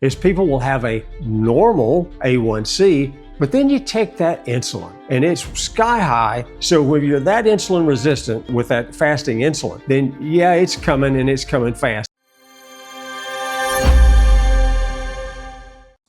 is people will have a normal A1C, but then you take that insulin and it's sky high. So when you're that insulin resistant with that fasting insulin, then yeah, it's coming and it's coming fast.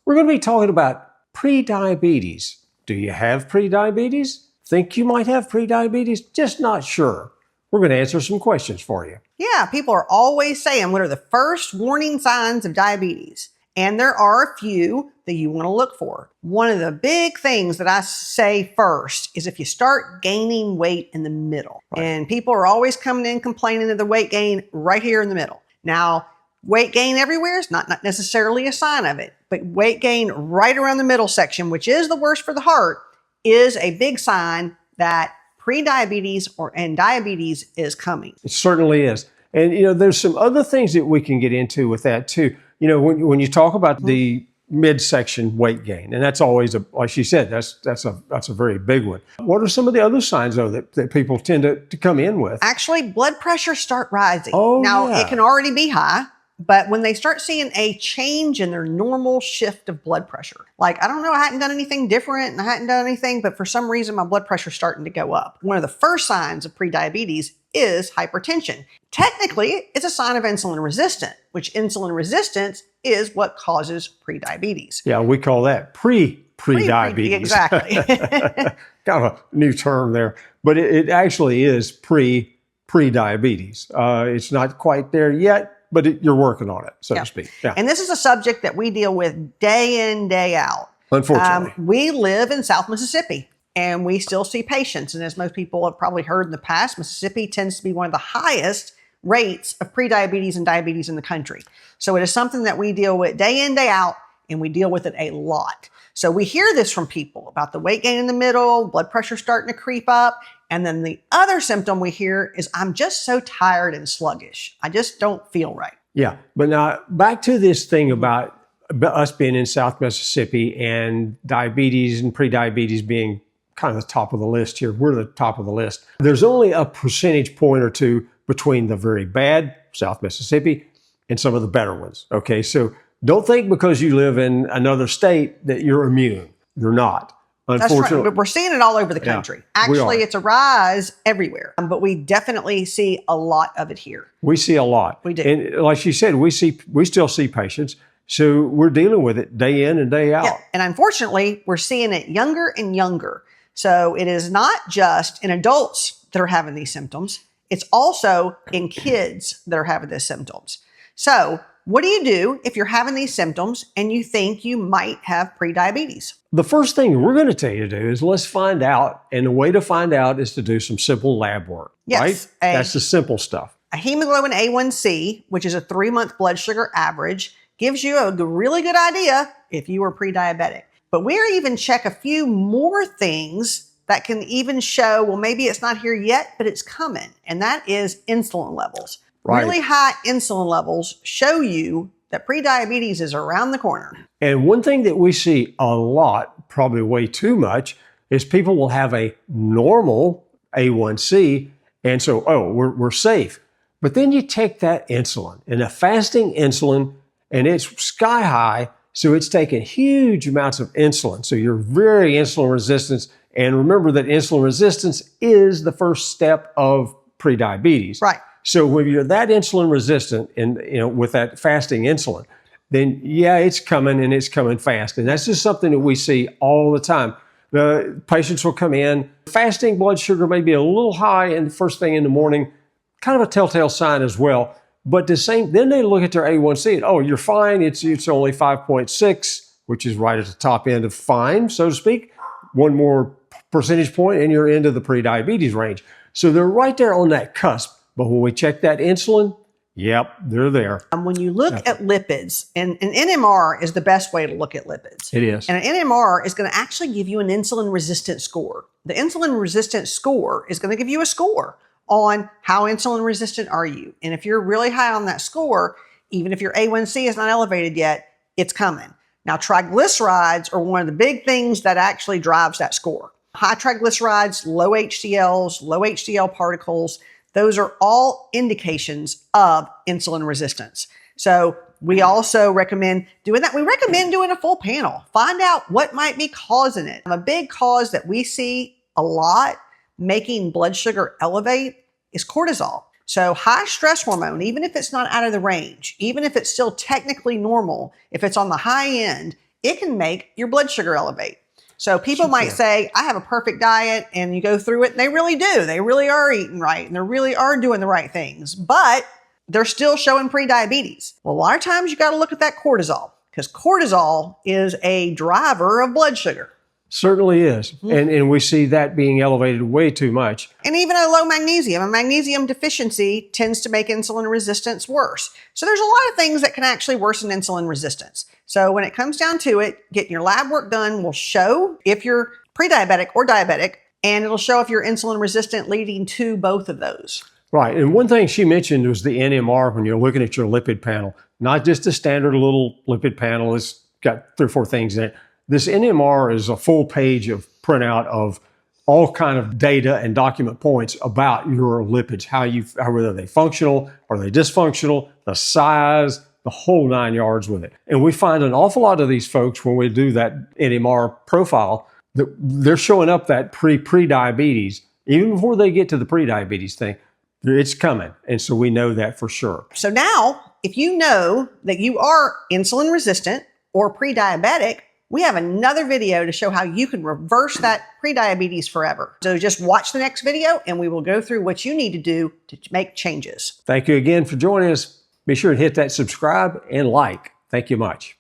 We're going to be talking about prediabetes. Do you have prediabetes? Think you might have prediabetes? Just not sure. We're going to answer some questions for you. Yeah, people are always saying, what are the first warning signs of diabetes? And there are a few that you want to look for. One of the big things that I say first is if you start gaining weight in the middle. Right. And people are always coming in complaining of the weight gain right here in the middle. Now, weight gain everywhere is not necessarily a sign of it, but weight gain right around the middle section, which is the worst for the heart, is a big sign that prediabetes and diabetes is coming. It certainly is. And, there's some other things that we can get into with that too. When you talk about the midsection weight gain, and that's always, like she said, that's a very big one. What are some of the other signs, though, that people tend to come in with? Actually, blood pressure start rising. Oh, now, yeah. It can already be high, but when they start seeing a change in their normal shift of blood pressure, like, I don't know, I hadn't done anything different and I hadn't done anything, but for some reason my blood pressure is starting to go up. One of the first signs of prediabetes is hypertension. Technically, it's a sign of insulin resistance, which insulin resistance is what causes prediabetes. Yeah, we call that pre-diabetes. Exactly. Kind of a new term there, but it actually is pre-diabetes. It's not quite there yet, but you're working on it, so to speak. Yeah. And this is a subject that we deal with day in, day out. Unfortunately. We live in South Mississippi, and we still see patients. And as most people have probably heard in the past, Mississippi tends to be one of the highest rates of prediabetes and diabetes in the country. So it is something that we deal with day in, day out, and we deal with it a lot. So we hear this from people about the weight gain in the middle, blood pressure starting to creep up. And then the other symptom we hear is, I'm just so tired and sluggish. I just don't feel right. Yeah. But now back to this thing about us being in South Mississippi and diabetes and prediabetes being kind of the top of the list here. We're the top of the list. There's only a percentage point or two between the very bad South Mississippi and some of the better ones. Okay. So don't think because you live in another state that you're immune. You're not. Unfortunately. That's right. But we're seeing it all over the country. Yeah, actually, it's a rise everywhere, but we definitely see a lot of it here. We see a lot. We do. And like she said, we still see patients. So we're dealing with it day in and day out. Yeah. And unfortunately, we're seeing it younger and younger. So it is not just in adults that are having these symptoms. It's also in kids that are having these symptoms. So what do you do if you're having these symptoms and you think you might have prediabetes? The first thing we're going to tell you to do is let's find out. And the way to find out is to do some simple lab work, yes, right? That's the simple stuff. A hemoglobin A1C, which is a 3-month blood sugar average, gives you a really good idea if you are pre-diabetic. But we're even check a few more things that can even show, well, maybe it's not here yet, but it's coming. And that is insulin levels. Right. Really high insulin levels show you that prediabetes is around the corner. And one thing that we see a lot, probably way too much, is people will have a normal A1C, and so, we're safe. But then you take that insulin, and a fasting insulin, and it's sky high, so it's taking huge amounts of insulin. So you're very insulin resistant, and remember that insulin resistance is the first step of prediabetes. Right. So when you're that insulin resistant and, with that fasting insulin, then yeah, it's coming and it's coming fast. And that's just something that we see all the time. The patients will come in, fasting blood sugar may be a little high and the first thing in the morning, kind of a telltale sign as well. But then they look at their A1C and, oh, you're fine. It's only 5.6, which is right at the top end of fine, so to speak. One more percentage point and you're into the prediabetes range. So they're right there on that cusp. But when we check that insulin, yep, they're there. When you look at lipids, and an NMR is the best way to look at lipids. It is. And an NMR is going to actually give you an insulin resistant score. The insulin resistant score is going to give you a score on how insulin resistant are you. And if you're really high on that score, even if your A1C is not elevated yet, it's coming. Now, triglycerides are one of the big things that actually drives that score. High triglycerides, low HDLs, low HDL particles, those are all indications of insulin resistance. So we also recommend doing that. We recommend doing a full panel. Find out what might be causing it. A big cause that we see a lot making blood sugar elevate is cortisol. So high stress hormone, even if it's not out of the range, even if it's still technically normal, if it's on the high end, it can make your blood sugar elevate. So people might say, I have a perfect diet, and you go through it and they really do. They really are eating right and they really are doing the right things, but they're still showing prediabetes. Well, a lot of times you got to look at that cortisol, because cortisol is a driver of blood sugar. Certainly is. And we see that being elevated way too much. And even a low magnesium. A magnesium deficiency tends to make insulin resistance worse. So there's a lot of things that can actually worsen insulin resistance. So when it comes down to it, getting your lab work done will show if you're pre-diabetic or diabetic, and it'll show if you're insulin resistant, leading to both of those. Right. And one thing she mentioned was the NMR when you're looking at your lipid panel, not just a standard little lipid panel. It's got 3 or 4 things in it. This NMR is a full page of printout of all kind of data and document points about your lipids, whether they're functional or they dysfunctional, the size, the whole 9 yards with it. And we find an awful lot of these folks, when we do that NMR profile, that they're showing up that pre-diabetes, even before they get to the pre-diabetes thing. It's coming. And so we know that for sure. So now, if you know that you are insulin resistant or pre-diabetic, we have another video to show how you can reverse that prediabetes forever. So just watch the next video and we will go through what you need to do to make changes. Thank you again for joining us. Be sure to hit that subscribe and like. Thank you much.